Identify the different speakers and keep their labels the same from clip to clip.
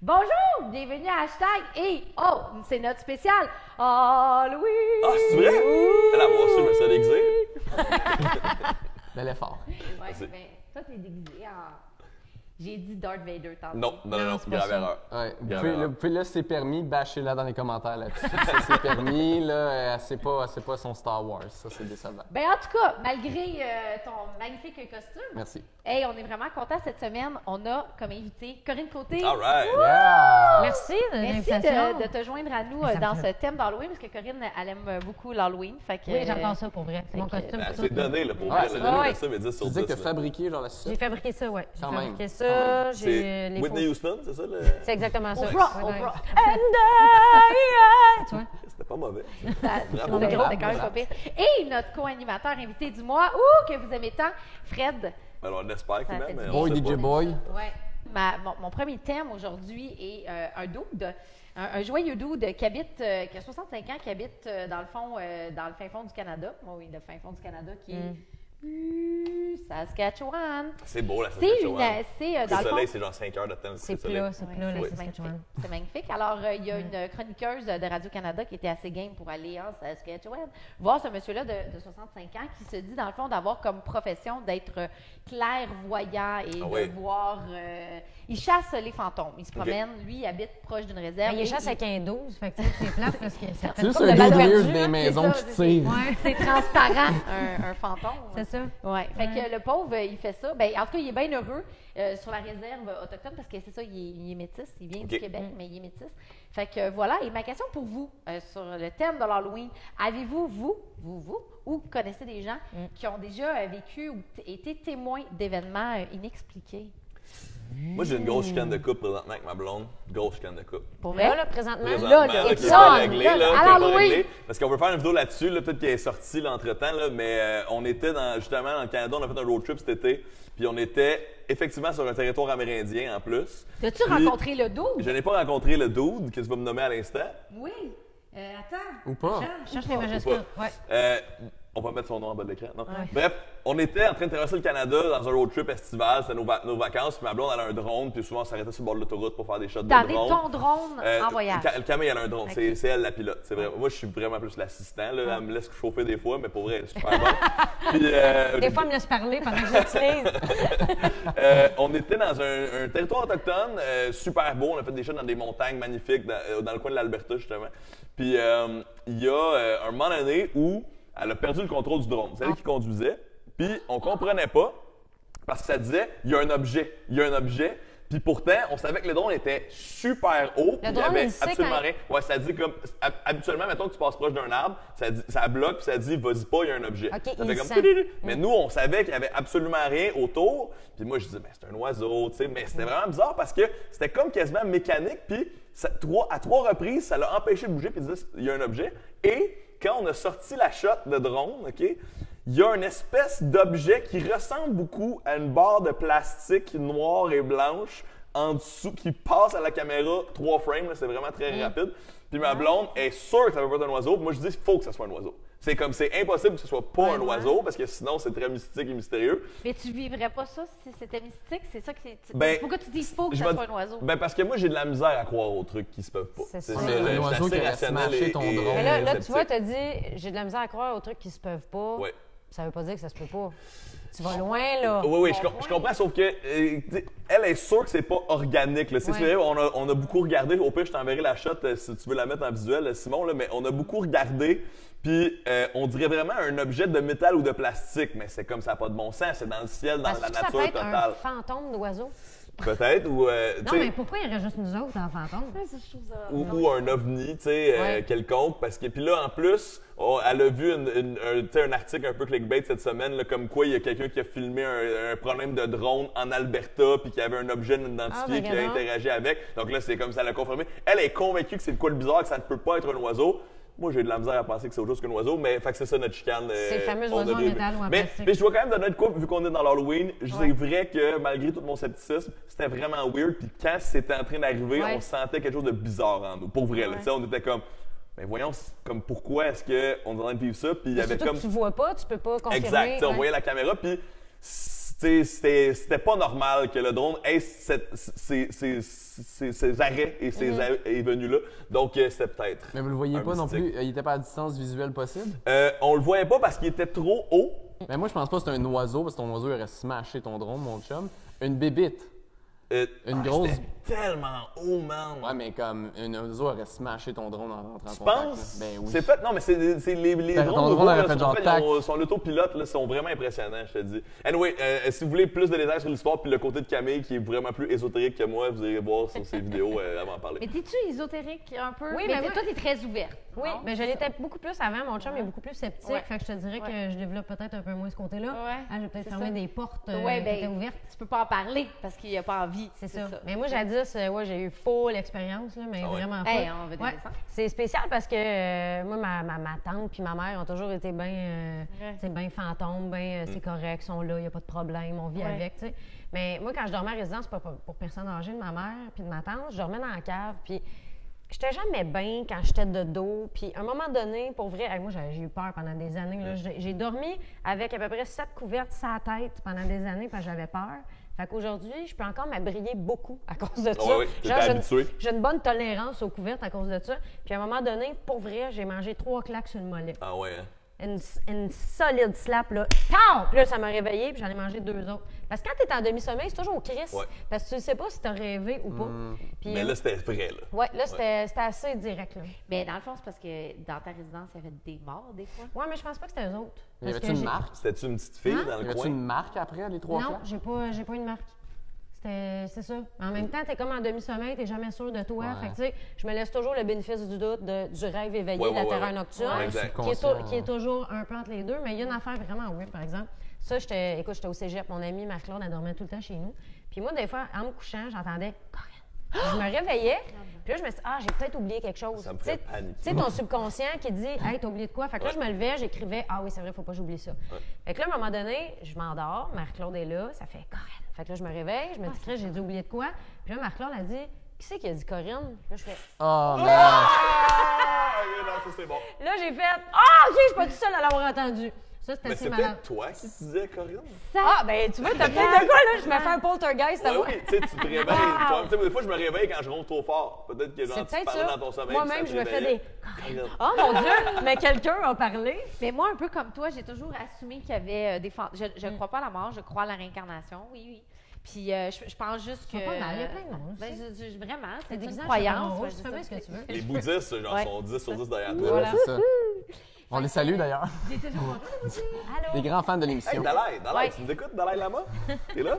Speaker 1: Bonjour, bienvenue à Hashtag et oh, c'est notre spécial Halloween!
Speaker 2: Ah, c'est vrai? Elle a voir ça, je me suis déguisé.
Speaker 3: Bel effort.
Speaker 1: Ouais, ben, toi, t'es déguisé en... J'ai dit Darth Vader tantôt.
Speaker 2: Non,
Speaker 3: c'est
Speaker 2: grave
Speaker 3: pas
Speaker 2: erreur.
Speaker 3: ça. Ouais.
Speaker 2: Grave erreur.
Speaker 3: Puis là, c'est permis, bâchez-la dans les commentaires là-dessus. Ça, c'est permis, là, c'est pas son Star Wars. Ça, c'est décevant.
Speaker 1: Ben, en tout cas, malgré ton magnifique costume,
Speaker 3: Merci.
Speaker 1: hey, on est vraiment contents cette semaine. On a comme invité Corinne Côté.
Speaker 2: All right.
Speaker 3: Yeah!
Speaker 4: Merci de
Speaker 1: Merci
Speaker 4: l'invitation.
Speaker 1: de te joindre à nous
Speaker 4: Ça me
Speaker 1: dans
Speaker 4: fait-
Speaker 1: ce thème d'Halloween, parce que Corinne, elle aime beaucoup l'Halloween. Fait que,
Speaker 4: Oui, j'adore ça pour vrai. C'est mon
Speaker 1: fait que-
Speaker 4: costume.
Speaker 2: Ben,
Speaker 4: tout.
Speaker 2: c'est donné, là, pour
Speaker 3: Ouais,
Speaker 2: vrai.
Speaker 3: c'est
Speaker 2: là,
Speaker 4: donné.
Speaker 2: le costume est 10
Speaker 3: Tu
Speaker 2: sur
Speaker 3: dis
Speaker 2: 10.
Speaker 3: que tu as
Speaker 2: là.
Speaker 3: fabriqué genre la
Speaker 4: J'ai
Speaker 3: suite?
Speaker 4: fabriqué ça, oui. J'ai
Speaker 3: Quand
Speaker 4: fabriqué
Speaker 3: même.
Speaker 4: ça.
Speaker 2: C'est
Speaker 4: J'ai les
Speaker 2: Whitney
Speaker 4: faux-
Speaker 2: Houston, c'est ça?
Speaker 4: C'est exactement ça.
Speaker 1: Oprah,
Speaker 4: Ouais,
Speaker 1: Oprah.
Speaker 4: ouais. Tu vois?
Speaker 2: C'était pas mauvais.
Speaker 1: Bravo,
Speaker 2: Bravo.
Speaker 1: c'était quand même pas pire. Et notre co-animateur invité du mois, que vous aimez tant, Fred.
Speaker 2: Alors, on espère
Speaker 1: Ça
Speaker 2: qu'il
Speaker 1: fait
Speaker 2: m'aime.
Speaker 1: du
Speaker 3: Boy,
Speaker 2: on sait
Speaker 3: DJ
Speaker 2: pas.
Speaker 3: Boy.
Speaker 1: Ouais. Mon premier thème aujourd'hui est un dude, un joyeux dude qui a 65 ans, qui habite dans le fin fond du Canada. Oh oui, le fin fond du Canada qui est Saskatchewan.
Speaker 2: C'est beau, la
Speaker 1: C'est
Speaker 2: Saskatchewan.
Speaker 1: dans
Speaker 2: Le
Speaker 1: le fond.
Speaker 2: soleil, c'est genre 5 heures de temps.
Speaker 4: C'est
Speaker 2: soleil.
Speaker 4: plat, c'est plat,
Speaker 1: Ouais,
Speaker 4: la
Speaker 1: c'est
Speaker 4: Saskatchewan.
Speaker 1: magnifique. C'est magnifique. Alors, il y a une chroniqueuse de Radio-Canada qui était assez game pour aller en Saskatchewan, voir ce monsieur-là de 65 ans qui se dit, dans le fond, d'avoir comme profession d'être clairvoyant et
Speaker 2: Ah
Speaker 1: de
Speaker 2: oui.
Speaker 1: voir... il chasse les fantômes. Il se promène. Lui, il habite proche d'une réserve.
Speaker 4: Ben, il
Speaker 1: et
Speaker 4: chasse avec un 12, fait que c'est plate parce que ça fait
Speaker 3: C'est juste
Speaker 4: une
Speaker 3: un
Speaker 4: couple de
Speaker 3: dude
Speaker 4: balles
Speaker 3: weird
Speaker 4: perdues,
Speaker 3: des
Speaker 4: hein.
Speaker 3: maisons
Speaker 1: ça,
Speaker 3: qui
Speaker 1: c'est-
Speaker 3: tirent.
Speaker 4: Ouais,
Speaker 1: C'est transparent, un fantôme.
Speaker 4: c'est ça.
Speaker 1: Ouais. Fait que le pauvre, il fait ça. Ben, en tout cas, il est bien heureux sur la réserve autochtone parce que c'est ça, il est métis. Il vient du
Speaker 2: Ok.
Speaker 1: Québec, mais il est métis. Fait que voilà. Et ma question pour vous sur le thème de l'Halloween, avez-vous, vous, ou connaissez des gens qui ont déjà vécu ou été témoins d'événements inexpliqués?
Speaker 2: Moi, j'ai une grosse chicane de couple présentement avec ma blonde. Grosse chicane de couple.
Speaker 1: Pour
Speaker 4: Là,
Speaker 1: vrai?
Speaker 4: là, présentement,
Speaker 2: Présentement,
Speaker 1: là,
Speaker 2: qui est
Speaker 1: ça,
Speaker 2: pas réglé,
Speaker 1: là,
Speaker 2: là,
Speaker 1: à
Speaker 2: qui est pas
Speaker 1: l'Halloween.
Speaker 2: réglé. Parce qu'on veut faire une vidéo là-dessus, là, peut-être qu'elle est sortie là, entre-temps, là, mais on était justement dans le Canada, on a fait un road trip cet été, puis on était effectivement sur un territoire amérindien en plus.
Speaker 1: As-tu
Speaker 2: Puis,
Speaker 1: rencontré le dos?
Speaker 2: Je n'ai pas rencontré le dude que tu vas me nommer à l'instant.
Speaker 1: Oui. Attends.
Speaker 3: Ou pas?
Speaker 4: cherche les
Speaker 2: Ou
Speaker 4: majuscules.
Speaker 2: pas.
Speaker 4: Ouais.
Speaker 2: On va mettre son nom en bas de l'écran. Non.
Speaker 4: Ouais.
Speaker 2: Bref, on était en train de traverser le Canada dans un road trip estival, c'était nos vacances, puis ma blonde elle a un drone, puis souvent on s'arrêtait sur le bord de l'autoroute pour faire des shots de
Speaker 1: T'avais
Speaker 2: drone.
Speaker 1: ton drone en voyage.
Speaker 2: Camille, elle a un drone.
Speaker 1: Ok.
Speaker 2: C'est elle la pilote. C'est vrai. Moi, je suis vraiment plus l'assistant. Là. Elle me laisse chauffer des fois, mais pour vrai, elle est super bonne. Puis,
Speaker 4: Des fois, elle me laisse parler pendant que j'utilise.
Speaker 2: on était dans un territoire autochtone super beau. On a fait des shots dans des montagnes magnifiques, dans le coin de l'Alberta, justement. Puis, il y a un moment donné où elle a perdu le contrôle du drone. C'est elle qui conduisait. Puis, on comprenait pas parce que ça disait il y a un objet. Il y a un objet. Puis pourtant, on savait que le drone était super haut. Puis il y
Speaker 4: drone,
Speaker 2: avait
Speaker 4: il sait
Speaker 2: absolument
Speaker 4: quand-
Speaker 2: rien. Ouais, ça dit comme. Habituellement, mettons que tu passes proche d'un arbre, ça bloque, puis ça dit vas-y pas, il y a un objet.
Speaker 4: OK,
Speaker 2: Ça
Speaker 4: il
Speaker 2: fait comme.
Speaker 4: sent.
Speaker 2: Mais nous, on savait qu'il y avait absolument rien autour. Puis moi, je disais, mais c'est un oiseau, tu sais. Mais c'était vraiment bizarre parce que c'était comme quasiment mécanique. Puis à trois reprises, ça l'a empêché de bouger. Puis il disait, il y a un objet. Et quand on a sorti la shot de drone, OK, il y a une espèce d'objet qui ressemble beaucoup à une barre de plastique noire et blanche en dessous, qui passe à la caméra 3 frames, là, c'est vraiment très rapide. Puis ma blonde est sûre que ça peut pas être un oiseau. Puis moi, je dis, il faut que ça soit un oiseau. C'est impossible que ce soit pas un oiseau, parce que sinon, c'est très mystique et mystérieux.
Speaker 1: Mais tu vivrais pas ça si c'était mystique? C'est ça que c'est.
Speaker 2: Ben,
Speaker 1: Pourquoi tu dis il faut que
Speaker 2: je
Speaker 1: ça
Speaker 2: vais-
Speaker 1: soit un oiseau?
Speaker 2: Ben parce que moi, j'ai de la misère à croire aux trucs qui se peuvent pas.
Speaker 4: C'est ça.
Speaker 2: ça,
Speaker 3: Mais
Speaker 2: je suis
Speaker 3: l'oiseau
Speaker 2: assez
Speaker 3: qui aurait
Speaker 2: rationnel
Speaker 3: smashé ton drone.
Speaker 4: Mais là, tu
Speaker 2: sceptique.
Speaker 4: vois, t'as dit, j'ai de la misère à croire aux trucs qui se peuvent pas.
Speaker 2: Ouais.
Speaker 4: Ça veut pas dire que ça se peut pas. Tu vas loin, là.
Speaker 2: Oui, je comprends, sauf que elle est sûre que c'est pas organique. Là. C'est
Speaker 4: Ouais.
Speaker 2: vrai, on a beaucoup regardé. Au pire, je t'enverrai la shot si tu veux la mettre en visuel, Simon, là, mais on a beaucoup regardé. Puis on dirait vraiment un objet de métal ou de plastique, mais c'est comme ça n'a pas de bon sens. C'est dans le ciel, dans
Speaker 4: Est-ce
Speaker 2: la
Speaker 4: que ça
Speaker 2: nature
Speaker 4: peut être
Speaker 2: totale.
Speaker 4: un fantôme d'oiseau?
Speaker 2: Peut-être, ou, tu
Speaker 4: Non,
Speaker 2: sais,
Speaker 4: mais pourquoi il y aurait juste nous autres en fantôme?
Speaker 2: ou un ovni, tu sais,
Speaker 4: Ouais.
Speaker 2: quelconque. Parce que, puis là, en plus, elle a vu tu sais, un article un peu clickbait cette semaine, là, comme quoi il y a quelqu'un qui a filmé un problème de drone en Alberta, puis qui avait un objet non identifié,
Speaker 4: ben,
Speaker 2: qui a
Speaker 4: regarde.
Speaker 2: interagi avec. Donc là, c'est comme ça l'a confirmé. Elle est convaincue que c'est de quoi le bizarre, que ça ne peut pas être un oiseau. Moi, j'ai de la misère à penser que c'est autre chose qu'un oiseau, mais fait que c'est ça notre chicane.
Speaker 4: C'est le fameux
Speaker 2: on a
Speaker 4: oiseau en
Speaker 2: deux-
Speaker 4: métal ou en
Speaker 2: mais,
Speaker 4: plastique.
Speaker 2: mais je dois quand même donner de quoi, vu qu'on est dans l'Halloween. C'est
Speaker 4: Ouais.
Speaker 2: vrai que malgré tout mon scepticisme, c'était vraiment weird. Puis quand c'était en train d'arriver,
Speaker 4: Ouais.
Speaker 2: on sentait quelque chose de bizarre en nous. Pour vrai, là.
Speaker 4: Ouais.
Speaker 2: Tu sais, on était comme, mais voyons, comme pourquoi est-ce qu'on est en train de vivre ça? Puis il y avait
Speaker 4: Surtout
Speaker 2: comme.
Speaker 4: que tu vois pas, tu peux pas confirmer.
Speaker 2: Exact. Tu sais, on
Speaker 4: ouais.
Speaker 2: voyait la caméra, puis tu c'était pas normal que le drone ait ces arrêts et ces et venues-là. Donc, c'était peut-être.
Speaker 3: Mais vous le voyez
Speaker 2: un
Speaker 3: pas non
Speaker 2: mystique.
Speaker 3: plus? Il était pas à distance visuelle possible?
Speaker 2: On le voyait pas parce qu'il était trop haut.
Speaker 3: Mais moi, je pense pas que c'est un oiseau, parce que ton oiseau, il aurait smashé ton drone, mon chum. Une bébite. Une grosse.
Speaker 2: C'était tellement haut, man.
Speaker 3: Ouais, mais comme un oiseau aurait smashé ton drone en rentrant en
Speaker 2: Tu
Speaker 3: contact.
Speaker 2: penses?
Speaker 3: Là. Ben oui.
Speaker 2: C'est fait, non, mais c'est les
Speaker 3: Ton
Speaker 2: drones
Speaker 3: drone
Speaker 2: nouveaux,
Speaker 3: aurait
Speaker 2: là,
Speaker 3: fait
Speaker 2: sont
Speaker 3: genre
Speaker 2: faits,
Speaker 3: tac.
Speaker 2: son autopilote, là, sont vraiment impressionnants, je te dis. Anyway, si vous voulez plus de détails sur l'histoire, puis le côté de Camille, qui est vraiment plus ésotérique que moi, vous irez voir sur ses vidéos avant de parler.
Speaker 1: Mais t'es-tu ésotérique un peu?
Speaker 4: Oui,
Speaker 1: mais
Speaker 4: mais moi-
Speaker 1: toi, t'es très ouverte.
Speaker 4: Oui,
Speaker 1: non?
Speaker 4: mais je l'étais beaucoup plus avant. Mon chum est beaucoup plus sceptique.
Speaker 1: Ouais.
Speaker 4: Fait que je te dirais
Speaker 1: Ouais.
Speaker 4: que je développe peut-être un peu moins ce côté-là.
Speaker 1: Ouais,
Speaker 4: Ah, j'ai peut-être
Speaker 1: c'est
Speaker 4: fermé
Speaker 1: ça.
Speaker 4: des portes
Speaker 1: Ouais,
Speaker 4: qui étaient
Speaker 1: ben,
Speaker 4: ouvertes.
Speaker 1: tu peux pas en parler parce qu'il a pas envie.
Speaker 4: C'est ça. Mais moi, jadis, ouais, j'ai eu full expérience, là, mais
Speaker 2: Ah ouais?
Speaker 4: vraiment full.
Speaker 1: Hey, on veut des
Speaker 4: Ouais.
Speaker 1: dessins.
Speaker 4: C'est spécial parce que moi, ma tante puis ma mère ont toujours été bien bien fantômes, bien c'est correct, ils sont là, il n'y a pas de problème, on vit
Speaker 1: Ouais.
Speaker 4: avec, tu sais. Mais moi, quand je dormais à résidence pour personnes âgées de ma mère puis de ma tante, je dormais dans la cave, puis j'étais jamais bien quand j'étais de dos. Puis à un moment donné, pour vrai, hey, moi, j'ai eu peur pendant des années. Là. J'ai dormi avec à peu près 7 couvertes sur la tête pendant des années parce que j'avais peur. Fait qu'aujourd'hui, je peux encore m'abriller beaucoup à cause de ça.
Speaker 2: oui, t'es
Speaker 4: Genre,
Speaker 2: habitué.
Speaker 4: j'ai une bonne tolérance aux couvertes à cause de ça. Puis à un moment donné, pour vrai, j'ai mangé 3 claques sur le mollet.
Speaker 2: Ah ouais, hein?
Speaker 4: Une solide slap, là. Pow! Puis là, ça m'a réveillée, puis j'en ai mangé 2 autres. Parce que quand t'es en demi-sommeil, c'est toujours au crise.
Speaker 2: Ouais.
Speaker 4: Parce que tu ne sais pas si t'as rêvé ou pas. Puis,
Speaker 2: Mais là, c'était vrai, là.
Speaker 4: ouais, là, c'était assez direct, là.
Speaker 1: Mais dans le fond, c'est parce que dans ta résidence, il y avait des morts des fois.
Speaker 4: Ouais, mais je pense pas que c'était eux autres.
Speaker 3: Y
Speaker 4: Parce
Speaker 3: avait-tu
Speaker 4: que
Speaker 3: une
Speaker 4: j'ai-
Speaker 3: marque?
Speaker 2: C'était-tu une petite fille
Speaker 4: Hein?
Speaker 2: dans
Speaker 3: Y
Speaker 2: le
Speaker 3: avait-tu
Speaker 2: coin?
Speaker 3: une marque après les 3
Speaker 4: Non,
Speaker 3: claques?
Speaker 4: j'ai pas une marque. C'est ça. En même temps, t'es comme en demi-sommeil, t'es jamais sûr de toi.
Speaker 3: Ouais.
Speaker 4: Fait que, tu sais, je me laisse toujours le bénéfice du doute du rêve éveillé,
Speaker 2: Ouais,
Speaker 4: de la
Speaker 2: ouais,
Speaker 4: terreur
Speaker 2: ouais.
Speaker 4: nocturne,
Speaker 2: Ouais, exact.
Speaker 4: qui est toujours un peu entre les deux. Mais il y a une affaire vraiment weird, par exemple. Ça, j'étais au cégep. Mon amie Marc-Claude, elle dormait tout le temps chez nous. Puis moi, des fois, en me couchant, j'entendais « Corinne ». Je me réveillais, puis là, je me suis dit « Ah, j'ai peut-être oublié quelque chose ».
Speaker 2: Ça me
Speaker 4: Tu sais,
Speaker 2: ferait paniquer.
Speaker 4: tu sais, ton subconscient qui dit « Hey, t'as oublié de quoi? » Fait que là, je me levais, j'écrivais « Ah oui, c'est vrai, faut pas que j'oublie ça ». Fait que là, à un moment donné, je m'endors, Marc-Claude est là, ça fait « Corinne ». Fait que là, je me réveille, je me dis « Chris, j'ai dû oublier de quoi? » Puis là, Marc-Claude a dit « Qui c'est qui a dit Corinne? » Là, je fais
Speaker 3: Oh non!
Speaker 2: Ah, ok, non, ça c'est bon.
Speaker 4: Là, j'ai fait « Ah, OK, je suis pas tout seul à l'avoir entendu. » Ça, c'était
Speaker 2: Mais
Speaker 4: assez
Speaker 2: c'est
Speaker 4: malade.
Speaker 2: peut-être toi qui disais, Corinne?
Speaker 4: Ah, ben tu vois, t'as peut-être de quoi, là? Je me fais un poltergeist à
Speaker 2: Ouais,
Speaker 4: moi.
Speaker 2: oui, tu sais, tu te réveilles. Tu sais, des fois, je me réveille quand je ronfle trop fort. Peut-être que genre,
Speaker 4: C'est
Speaker 2: tu
Speaker 4: peut-être
Speaker 2: parlais
Speaker 4: ça.
Speaker 2: dans ton sommeil.
Speaker 4: Moi-même,
Speaker 2: puis
Speaker 4: je
Speaker 2: ça
Speaker 4: me
Speaker 2: te
Speaker 4: fais
Speaker 2: réveillait.
Speaker 4: des...
Speaker 2: Corinne.
Speaker 4: Oh mon Dieu, mais quelqu'un a parlé.
Speaker 1: Mais moi, un peu comme toi, j'ai toujours assumé qu'il y avait des fantômes. Je ne crois pas à la mort, je crois à la réincarnation, oui. Puis je pense juste que.
Speaker 4: C'est pas mal, il y a plein de monde,
Speaker 1: Ben, vraiment, c'est
Speaker 4: des
Speaker 1: une
Speaker 4: visages
Speaker 1: croyance.
Speaker 4: chaperon
Speaker 1: moi,
Speaker 4: rouge,
Speaker 1: je
Speaker 4: tu
Speaker 1: dis
Speaker 4: fais bien
Speaker 1: ça,
Speaker 4: ce que tu veux.
Speaker 2: Les bouddhistes, genre,
Speaker 1: Ouais.
Speaker 2: sont 10 sur 10 derrière toi.
Speaker 3: Voilà, c'est ça. On les salue d'ailleurs.
Speaker 4: Allô?
Speaker 3: Les grands fans de
Speaker 2: Hey,
Speaker 3: l'émission.
Speaker 2: Dalai,
Speaker 1: Ouais.
Speaker 2: tu nous écoutes, Dalai Lama? T'es là?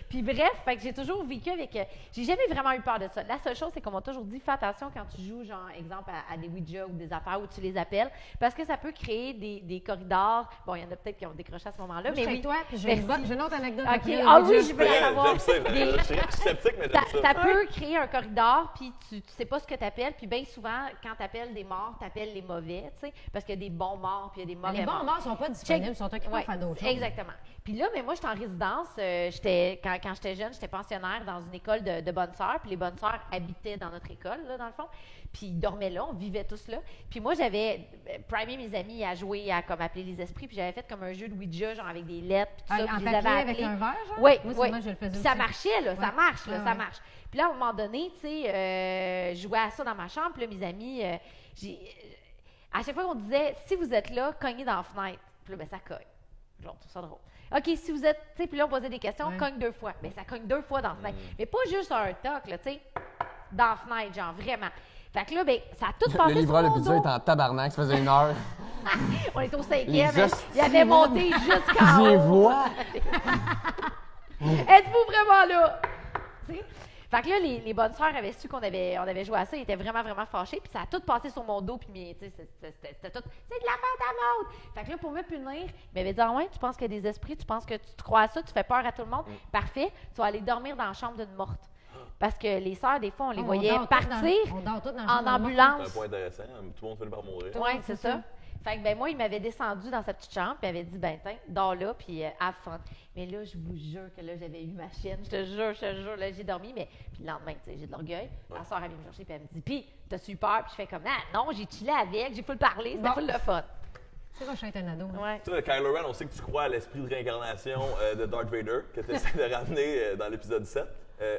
Speaker 1: Puis bref, fait que j'ai toujours vécu avec. J'ai jamais vraiment eu peur de ça. La seule chose, c'est qu'on m'a toujours dit fais attention quand tu joues, genre, exemple, à des Ouija ou des affaires où tu les appelles, parce que ça peut créer des corridors. Bon, il y en a peut-être qui ont décroché à ce moment-là,
Speaker 4: Mais
Speaker 1: mais
Speaker 4: oui.
Speaker 1: oui.
Speaker 4: Toi, puis j'ai
Speaker 1: Merci.
Speaker 4: une autre anecdote.
Speaker 1: OK.
Speaker 4: après,
Speaker 1: Ah
Speaker 4: le
Speaker 1: oui,
Speaker 4: Ouija.
Speaker 1: je veux la savoir.
Speaker 2: J'aime ça.
Speaker 1: Des-
Speaker 2: Je suis sceptique, mais j'aime ça.
Speaker 1: Ça peut créer un corridor, puis tu sais pas ce que tu appelles. Puis bien souvent, quand tu appelles des morts, tu appelles les mauvais, tu sais, parce qu'il y a des bons morts, puis il y a des mauvais
Speaker 4: Les bons
Speaker 1: morts.
Speaker 4: morts sont pas disponibles, ils sont occupés
Speaker 1: Ouais,
Speaker 4: à faire d'autres choses.
Speaker 1: exactement. Puis là, mais moi, j'étais en résidence. Quand j'étais jeune, j'étais pensionnaire dans une école de bonnes sœurs. Puis les bonnes sœurs habitaient dans notre école, là, dans le fond. Puis ils dormaient là, on vivait tous là. Puis moi, j'avais primé mes amis à jouer, à comme appeler les esprits. Puis j'avais fait comme un jeu de Ouija, genre avec des lettres, puis tout ça.
Speaker 4: En
Speaker 1: Puis je les avais
Speaker 4: papier avec
Speaker 1: appelés.
Speaker 4: un verre, genre?
Speaker 1: Oui,
Speaker 4: Moi,
Speaker 1: oui.
Speaker 4: moi, je le faisais
Speaker 1: Puis
Speaker 4: aussi.
Speaker 1: ça marchait, là, ça
Speaker 4: Ouais.
Speaker 1: marche, là,
Speaker 4: Ouais,
Speaker 1: ça
Speaker 4: ouais.
Speaker 1: marche. Puis là, à un moment donné, tu sais, je jouais à ça dans ma chambre. Puis là, mes amis, à chaque fois qu'on disait, si vous êtes là, cognez dans la fenêtre. Puis là, ben, ça cogne. Genre, je trouve ça drôle. OK, si vous êtes, tu sais, puis là, on posait des questions,
Speaker 4: Ouais.
Speaker 1: cogne 2 fois. Bien, ça cogne 2 fois dans la fenêtre. Mais pas juste un toc, là, tu sais, dans la fenêtre, genre, vraiment. Fait que là, ben, ça a tout passé
Speaker 3: Le livreur de
Speaker 1: sur mon
Speaker 3: pizza
Speaker 1: dos.
Speaker 3: est en tabarnak, ça faisait 1 heure.
Speaker 1: On est au 5e.
Speaker 3: Les
Speaker 1: hein.
Speaker 3: hosties,
Speaker 1: Il avait monté jusqu'en
Speaker 3: J'y
Speaker 1: haut.
Speaker 3: vois.
Speaker 1: Êtes-vous vraiment là? Tu sais? Fait que là, les bonnes sœurs avaient su qu'on avait joué à ça. Ils étaient vraiment, vraiment fâchés. Puis ça a tout passé sur mon dos. Puis, tu sais, c'était tout. C'est de la faute à Maud! Fait que là, pour me punir, il m'avait dit, ah ouais, tu penses qu'il y a des esprits, tu penses que tu crois à ça, tu fais peur à tout le monde. Parfait. Tu vas aller dormir dans la chambre d'une morte. Parce que les sœurs, des fois, on les voyait
Speaker 4: dort toutes
Speaker 1: partir
Speaker 4: on dort toutes dans la
Speaker 1: en
Speaker 4: chambre de mort.
Speaker 2: C'est un
Speaker 1: ambulance.
Speaker 2: point intéressant. Tout le monde finit par mourir.
Speaker 1: Oui, c'est ça. Fait que, ben, moi, il m'avait descendu dans sa petite chambre, puis il avait dit, ben, tiens, dors là, puis have fun. Mais là, je vous jure que là, j'avais eu ma chienne. Je te jure, là, j'ai dormi, mais puis le lendemain, tu sais, j'ai de l'orgueil. Ma soeur, elle vient me chercher, puis elle me dit, puis, t'as-tu eu peur? Puis je fais comme, ah, non, j'ai chillé avec, j'ai full parler, c'était
Speaker 4: Bon.
Speaker 1: full le fun.
Speaker 4: C'est quand je suis un ado. Hein.
Speaker 1: Ouais.
Speaker 2: Tu sais, Kylo Ren, on sait que tu crois à l'esprit de réincarnation de Darth Vader, que tu essaies de ramener dans l'épisode 7.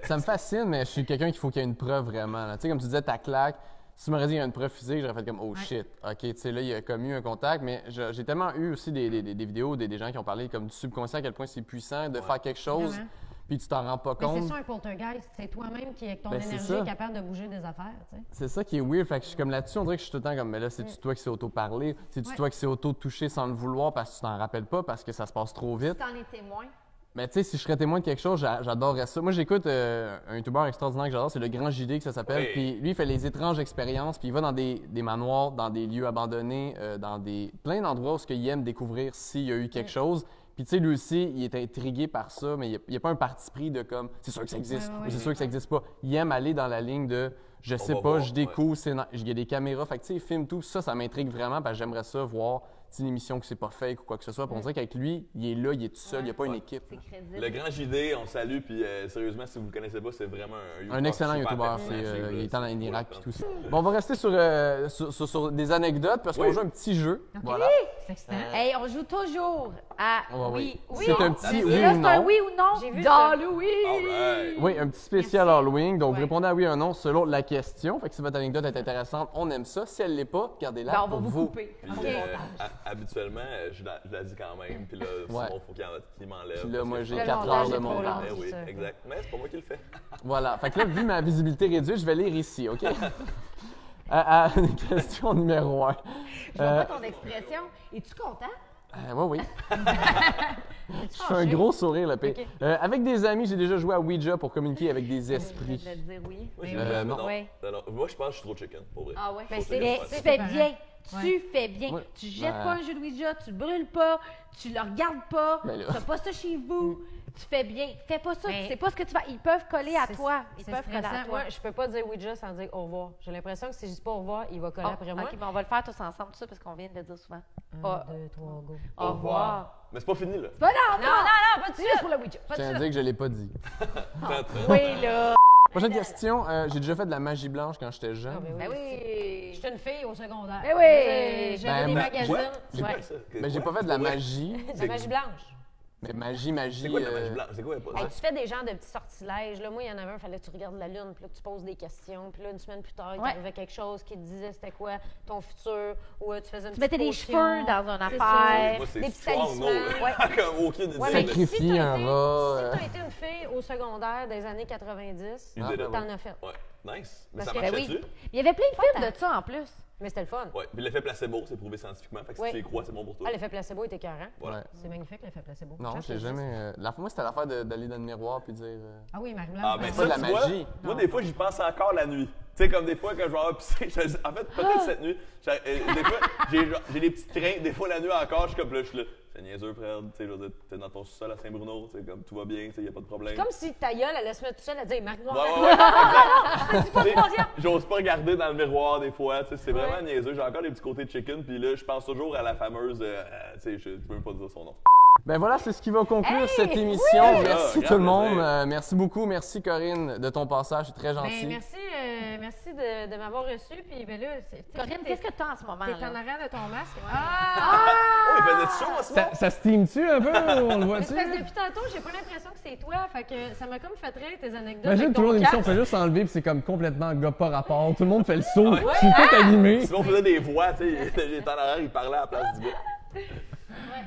Speaker 3: Ça me fascine, mais je suis quelqu'un qu'il faut qu'il y ait une preuve vraiment. là. Tu sais, comme tu disais, ta claque, si tu m'aurais dit qu'il y a une preuve physique, j'aurais fait comme oh shit. OK, tu sais, là, il y a comme eu un contact, mais j'ai tellement eu aussi des vidéos, des gens qui ont parlé comme du subconscient, à quel point c'est puissant de faire quelque chose,
Speaker 4: Vraiment.
Speaker 3: puis tu t'en rends pas
Speaker 4: Mais c'est
Speaker 3: compte.
Speaker 4: ça un poltergeist, c'est toi-même qui, avec ton
Speaker 3: Ben, c'est
Speaker 4: énergie,
Speaker 3: ça.
Speaker 4: est capable de bouger des affaires, tu sais.
Speaker 3: C'est ça qui est weird. Fait que je suis comme là-dessus, on dirait que je suis tout le temps comme, mais là, c'est-tu toi qui s'est auto-parlé? C'est-tu
Speaker 4: Ouais.
Speaker 3: toi qui s'est auto-touché sans le vouloir parce que tu t'en rappelles pas, parce que ça se passe trop vite?
Speaker 1: T'en es témoin.
Speaker 3: Mais tu sais, si je serais témoin de quelque chose, j'adorerais ça. Moi, j'écoute un YouTuber extraordinaire que j'adore, c'est le Grand JD que ça s'appelle.
Speaker 2: Oui.
Speaker 3: Puis lui, il fait les étranges expériences, puis il va dans des manoirs, dans des lieux abandonnés, dans plein d'endroits où il aime découvrir s'il y a eu quelque chose. Puis tu sais, lui aussi, il est intrigué par ça, mais il n'y a pas un parti pris de comme, c'est sûr que ça existe,
Speaker 4: Ouais, ouais,
Speaker 3: ou
Speaker 4: ouais.
Speaker 3: c'est sûr que ça existe pas. Il aime aller dans la ligne de, je sais
Speaker 2: va
Speaker 3: pas,
Speaker 2: voir,
Speaker 3: je découvre, il y a des caméras, fait que tu sais, il filme tout. Ça m'intrigue vraiment, parce que j'aimerais ça voir une émission que c'est pas fake ou quoi que ce soit. Puis on dirait qu'avec lui, il est là, il est tout seul, il n'y a pas une équipe.
Speaker 1: C'est crédible.
Speaker 2: Le Grand JD, on salue, puis sérieusement, si vous ne connaissez pas, c'est vraiment
Speaker 3: Un excellent
Speaker 2: super
Speaker 3: youtubeur,
Speaker 2: pertinent,
Speaker 3: il est en
Speaker 2: c'est
Speaker 3: Irak
Speaker 2: cool,
Speaker 3: et tout ça. Bon, on va rester sur des anecdotes parce qu'on
Speaker 2: Oui.
Speaker 3: joue un petit jeu. Voilà.
Speaker 4: C'est excitant.
Speaker 1: Hey, on joue toujours à
Speaker 3: Ouais,
Speaker 1: oui.
Speaker 3: oui.
Speaker 1: Oui.
Speaker 3: C'est un petit
Speaker 1: Et
Speaker 3: oui
Speaker 1: là,
Speaker 3: ou
Speaker 1: c'est un
Speaker 3: non.
Speaker 1: oui ou non
Speaker 4: J'ai vu
Speaker 1: dans
Speaker 4: ça.
Speaker 1: le oui.
Speaker 2: Alright.
Speaker 3: Oui, un petit spécial
Speaker 4: Merci.
Speaker 3: Halloween. Donc, vous
Speaker 4: Ouais.
Speaker 3: répondez à oui ou non selon la question. Fait que si votre anecdote est intéressante, on aime ça. Si elle l'est pas, gardez-la
Speaker 1: Ben, on va
Speaker 3: pour
Speaker 1: vous
Speaker 3: vous.
Speaker 1: couper.
Speaker 2: Puis,
Speaker 1: OK. Montage.
Speaker 2: habituellement, je la dis quand même, puis là,
Speaker 3: Ouais.
Speaker 2: Simon, il faut qu'il m'enlève.
Speaker 3: Puis là, moi, j'ai
Speaker 1: Le
Speaker 3: 4
Speaker 1: montage
Speaker 3: heures de
Speaker 1: est trop long.
Speaker 3: montage.
Speaker 2: Eh oui,
Speaker 4: c'est ça.
Speaker 2: exact. Mais c'est pas moi qui le fais.
Speaker 3: Voilà. Fait que là, vu ma visibilité réduite, je vais lire ici, OK? Question numéro 1.
Speaker 1: Je vois pas ton expression. Es-tu content?
Speaker 3: Oui, oui. Je fais un gros sourire, le pire. Avec des amis, j'ai déjà joué à Ouija pour communiquer avec des
Speaker 1: Je
Speaker 3: esprits.
Speaker 1: vais te dire oui.
Speaker 2: Moi,
Speaker 3: non.
Speaker 1: Ouais.
Speaker 2: non. Moi, je pense que je suis trop chicken, pour vrai.
Speaker 1: Ah ouais.
Speaker 4: Ben,
Speaker 2: c'est-
Speaker 1: Mais
Speaker 2: c'est
Speaker 1: tu fais
Speaker 4: pareil.
Speaker 1: bien.
Speaker 4: Ouais.
Speaker 1: Tu fais bien.
Speaker 3: Ouais.
Speaker 1: Tu jettes
Speaker 3: Ouais.
Speaker 1: pas un jeu de Ouija, tu le brûles pas, tu le regardes pas,
Speaker 3: Ben là.
Speaker 1: tu fais pas ça chez vous. Tu fais bien. Fais pas ça.
Speaker 4: Ben,
Speaker 1: Tu sais pas ce que tu vas. Ils peuvent coller à
Speaker 4: C'est-
Speaker 1: toi. Ils
Speaker 4: c'est
Speaker 1: peuvent coller à
Speaker 4: stressant.
Speaker 1: toi.
Speaker 4: Moi, je peux pas dire Ouija sans dire au revoir. J'ai l'impression que si je dis pas au revoir, il va coller
Speaker 1: Oh,
Speaker 4: après moi.
Speaker 1: OK, mais on va le faire tous ensemble, tout ça, parce qu'on vient de le dire souvent.
Speaker 4: 1, 2, 3, go.
Speaker 1: Au revoir.
Speaker 2: Mais c'est pas fini, là.
Speaker 1: Pas non,
Speaker 4: Non, non, pas de
Speaker 1: Juste
Speaker 4: suite.
Speaker 1: pour le Ouija.
Speaker 4: Pas
Speaker 3: Je
Speaker 4: de
Speaker 3: tiens à
Speaker 4: suite.
Speaker 3: dire que je ne l'ai pas dit.
Speaker 1: Oui, là.
Speaker 3: Prochaine question. J'ai déjà fait de la magie blanche quand j'étais jeune.
Speaker 4: Ah, ben
Speaker 1: Ben oui.
Speaker 4: J'étais une fille au secondaire.
Speaker 1: Ben oui.
Speaker 4: J'avais des
Speaker 3: Ben,
Speaker 4: magazines.
Speaker 2: C'est
Speaker 1: Ouais.
Speaker 2: quoi ça?
Speaker 3: Mais j'ai pas fait de la magie.
Speaker 4: De la magie blanche.
Speaker 3: Mais magie.
Speaker 2: C'est quoi la magie blanche? C'est quoi, pas
Speaker 4: Hey, tu fais des genres de petits sortilèges. Là, moi, il y en avait un, il fallait que tu regardes la lune, puis là, que tu poses des questions. Puis là, une semaine plus tard, il
Speaker 1: Ouais.
Speaker 4: t'arrivait quelque chose qui te disait c'était quoi ton futur. Ou tu faisais une
Speaker 1: Tu mettais des
Speaker 4: petite
Speaker 1: cheveux
Speaker 4: potion.
Speaker 1: dans une
Speaker 4: C'est
Speaker 1: affaire.
Speaker 2: Moi, c'est
Speaker 4: Des petits
Speaker 2: strong, no.
Speaker 4: talismans.
Speaker 2: là. Comme aucune idée.
Speaker 4: Ouais, mais
Speaker 3: Sacrifier un rat,
Speaker 4: Si tu as été une fille au secondaire des années 90,
Speaker 2: You did it.
Speaker 4: t'en as fait.
Speaker 2: Ouais, nice. Mais
Speaker 4: Parce
Speaker 2: ça
Speaker 4: que-
Speaker 1: Ben
Speaker 2: marchait-tu?
Speaker 1: oui. Il y avait plein de films de ça en plus.
Speaker 4: Mais c'était le fun.
Speaker 2: Ouais. Puis l'effet placebo, c'est prouvé scientifiquement. Fait que si
Speaker 4: Oui.
Speaker 2: tu y crois, c'est bon pour toi.
Speaker 4: Ah, l'effet placebo était écœurant.
Speaker 2: Voilà.
Speaker 3: Ouais.
Speaker 4: C'est magnifique, l'effet placebo.
Speaker 3: Non,
Speaker 4: Chance
Speaker 3: j'ai
Speaker 4: que ça
Speaker 3: jamais.
Speaker 4: existe.
Speaker 3: Moi, c'était l'affaire d'aller dans le miroir puis dire.
Speaker 4: Ah oui, Marie-Blanche.
Speaker 2: Ah, ben
Speaker 3: c'est
Speaker 2: ça,
Speaker 3: pas de la
Speaker 2: tu vois,
Speaker 3: magie.
Speaker 2: moi, des fois, j'y pense encore la nuit. Tu sais, comme des fois, quand je vais avoir pissé, en fait, peut-être cette nuit, des fois, j'ai des petites craintes. Des fois, la nuit encore, je suis comme là, c'est niaiseux, frère. Tu sais, je veux dire, t'es dans ton sous-sol à Saint-Bruno, tu sais, comme tout va bien, tu sais, y a pas de problème.
Speaker 4: Comme si ta gueule allait se mettre toute seule à dire Marie-Blanche.
Speaker 2: Ouais, exact. J'ose pas regarder dans le miroir des fois, tu sais, c'est vraiment niaiseux. J'ai encore des petits côtés de chicken, puis là, je pense toujours à la fameuse, tu sais, je peux même pas dire son nom.
Speaker 3: Ben voilà, c'est ce qui va conclure
Speaker 4: Hey,
Speaker 3: cette émission.
Speaker 2: oui!
Speaker 3: Merci
Speaker 2: Ah,
Speaker 3: tout le
Speaker 2: grand
Speaker 3: monde.
Speaker 2: plaisir.
Speaker 3: Merci beaucoup. Merci Corinne de ton passage. C'est très gentil.
Speaker 4: Ben, merci de m'avoir reçu. Puis ben là,
Speaker 1: Corinne, qu'est-ce que tu as en ce moment?
Speaker 4: T'es
Speaker 1: là?
Speaker 4: en arrière de ton masque.
Speaker 2: Oh, il faisait chaud en ce moment?
Speaker 3: Ça steam-tu un peu? On le voit-tu?
Speaker 4: C'est parce que depuis tantôt, j'ai pas l'impression que c'est toi. Fait que ça m'a comme fait rire tes anecdotes.
Speaker 5: Imagine
Speaker 4: avec
Speaker 5: tout le long
Speaker 4: ton
Speaker 5: de l'émission, on
Speaker 4: casque.
Speaker 5: fait juste enlever, puis c'est comme complètement gars pas rapport. Tout le monde fait le saut. Je suis tout animé.
Speaker 2: Sinon, on faisait des voix, tu sais, il était en arrière, il parlait à la place du gars.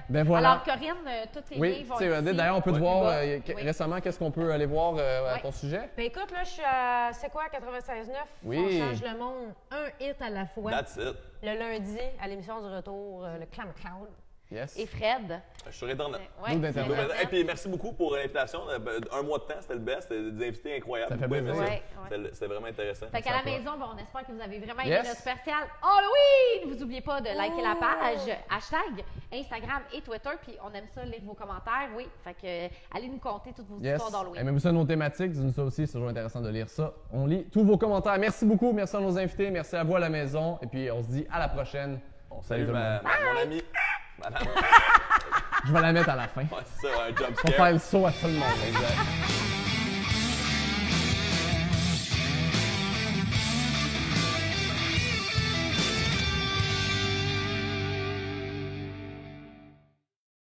Speaker 5: Ben voilà.
Speaker 1: Alors, Corinne, tous tes
Speaker 5: Oui,
Speaker 1: livres vont
Speaker 5: tu sais,
Speaker 1: ici.
Speaker 5: d'ailleurs, on peut te voir
Speaker 1: Oui.
Speaker 5: récemment, qu'est-ce qu'on peut aller voir à
Speaker 1: Ouais.
Speaker 5: ton sujet?
Speaker 4: Ben écoute, là, je suis à C'est quoi, 96.9?
Speaker 5: Oui.
Speaker 4: On change le monde un hit à la fois.
Speaker 2: That's it.
Speaker 4: Le lundi, à l'émission du retour, le Clam Cloud.
Speaker 5: Yes.
Speaker 1: Et Fred.
Speaker 2: Je suis sur Internet.
Speaker 1: Ouais,
Speaker 5: Nous d'Internet.
Speaker 2: Et puis merci beaucoup pour l'invitation. Un mois de temps, c'était le best. C'était des invités incroyables.
Speaker 5: Ça fait
Speaker 2: Beaucoup
Speaker 5: plaisir.
Speaker 2: aimé
Speaker 1: Ouais,
Speaker 2: C'était vraiment intéressant.
Speaker 1: Fait qu'à la
Speaker 5: va.
Speaker 1: maison, ben, on espère que vous avez vraiment aimé
Speaker 5: Yes.
Speaker 1: notre spécial Halloween! Vous n'oubliez pas de liker la page, hashtag Instagram et Twitter, puis on aime ça, lire vos commentaires, oui. Fait que allez nous compter toutes vos
Speaker 5: Yes.
Speaker 1: histoires d'Halloween.
Speaker 5: Aimez-vous ça, nos thématiques? Dites-nous ça aussi, c'est toujours intéressant de lire ça. On lit tous vos commentaires. Merci beaucoup, merci à nos invités, merci à vous à la maison. Et puis, on se dit à la prochaine.
Speaker 2: Salut,
Speaker 5: tout le monde.
Speaker 2: mon ami. Madame.
Speaker 5: Je vais la mettre à la fin.
Speaker 2: Ouais, c'est ça, un jump
Speaker 5: On va
Speaker 2: scare.
Speaker 5: faire le saut à tout le monde. Exact.